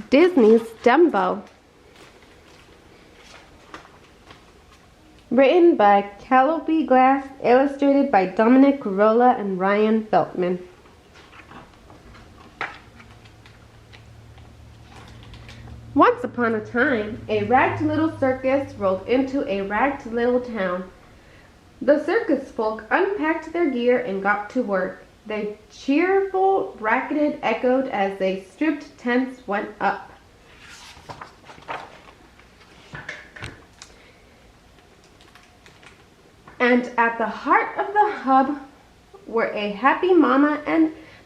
Disney's Dumbo. Written by CALLIOPE Glass, illustrated by Dominic, CAROLA, and Ryan FELTMAN. Once upon a time, a ragged little circus rolled into a ragged little town. The circus folk unpacked their gear and got to work. The cheerful racket echoed as they stripped tents went up. And at the heart of the hub were a happy mama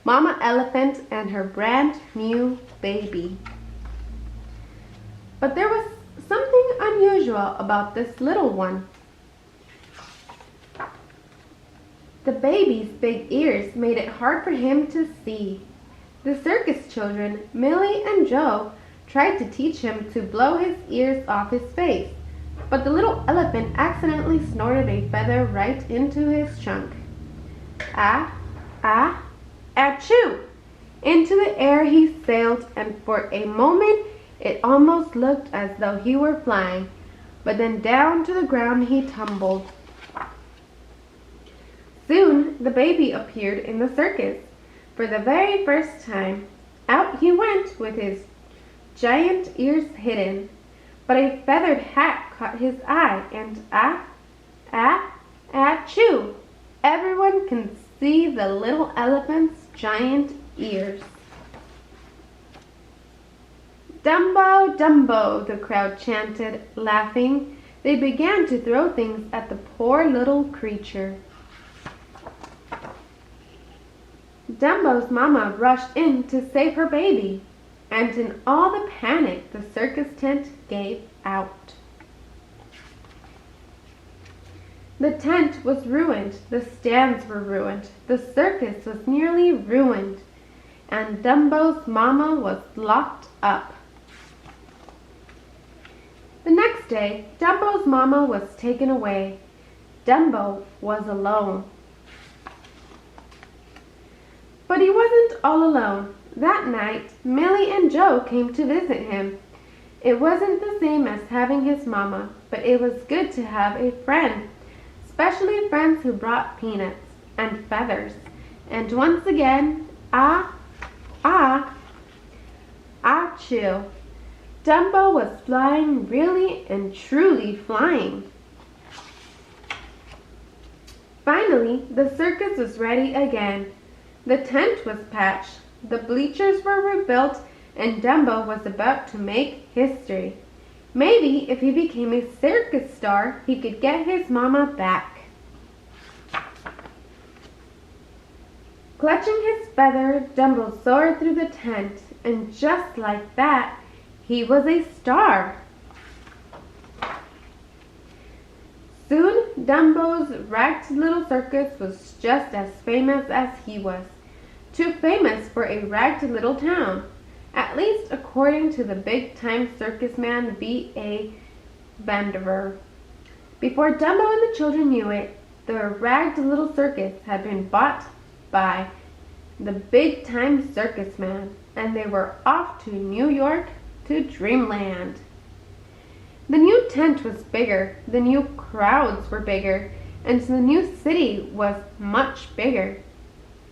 elephant and her brand new baby. But there was something unusual about this little one. The baby's big ears made it hard for him to see. The circus children, Millie and Joe, tried to teach him to blow his ears off his face, but the little elephant accidentally snorted a feather right into his trunk. Ah, ah, achoo! Into the air he sailed, and for a moment it almost looked as though he were flying, but then down to the ground he tumbled. Soon the baby appeared in the circus. For the very first time, out he went with his giant ears hidden. But a feathered hat caught his eye, and achoo! Everyone can see the little elephant's giant ears. Dumbo, Dumbo, the crowd chanted, laughing. They began to throw things at the poor little creature. Dumbo's mama rushed in to save her baby, and in all the panic the circus tent gave out. The tent was ruined, the stands were ruined, the circus was nearly ruined, and Dumbo's mama was locked up. The next day, Dumbo's mama was taken away. Dumbo was alone. But he wasn't all alone. That night, Millie and Joe came to visit him. It wasn't the same as having his mama, but it was good to have a friend, especially friends who brought peanuts and feathers. And once again, achoo! Dumbo was flying, really and truly flying. Finally, the circus was ready again. The tent was patched, the bleachers were rebuilt, and Dumbo was about to make history. Maybe if he became a circus star, he could get his mama back. Clutching his feather, Dumbo soared through the tent, and just like that, he was a star. Soon, Dumbo's ragged little circus was just as famous as he was. Too famous for a ragged little town, at least according to the big-time circus man V.A. Vandiver. Before Dumbo and the children knew it, the ragged little circus had been bought by the big-time circus man, and they were off to New York to Dreamland. The new tent was bigger, the new crowds were bigger, and the new city was much bigger.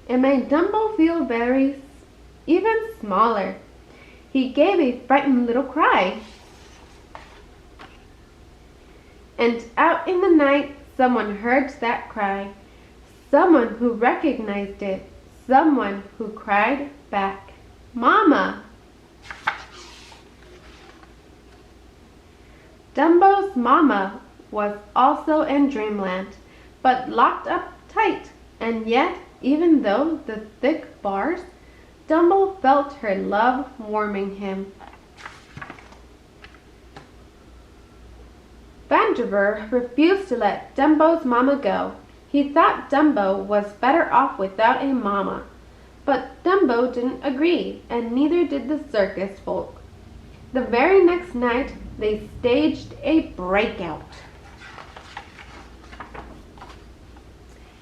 It made Dumbo feel even smaller. He gave a frightened little cry. And out in the night, someone heard that cry. Someone who recognized it. Someone who cried back, "Mama!" Dumbo's mama was also in Dreamland, but locked up tight, and yet, even though the thick bars, Dumbo felt her love warming him. Vandiver refused to let Dumbo's mama go. He thought Dumbo was better off without a mama. But Dumbo didn't agree, and neither did the circus folk. The very next night, they staged a breakout.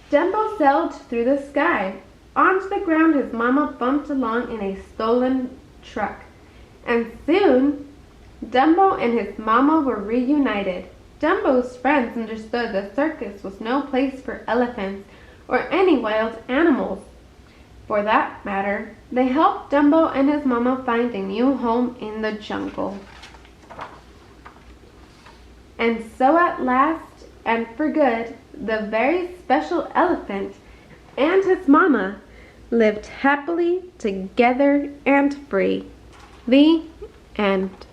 Dumbo sailed through the sky. Onto the ground his mama bumped along in a stolen truck, And soon, Dumbo and his mama were reunited. Dumbo's friends understood the circus was no place for elephants or any wild animals. For that matter, they helped Dumbo and his mama find a new home in the jungle. And so at last, and for good, the very special elephant and his mama lived happily together and free. The end.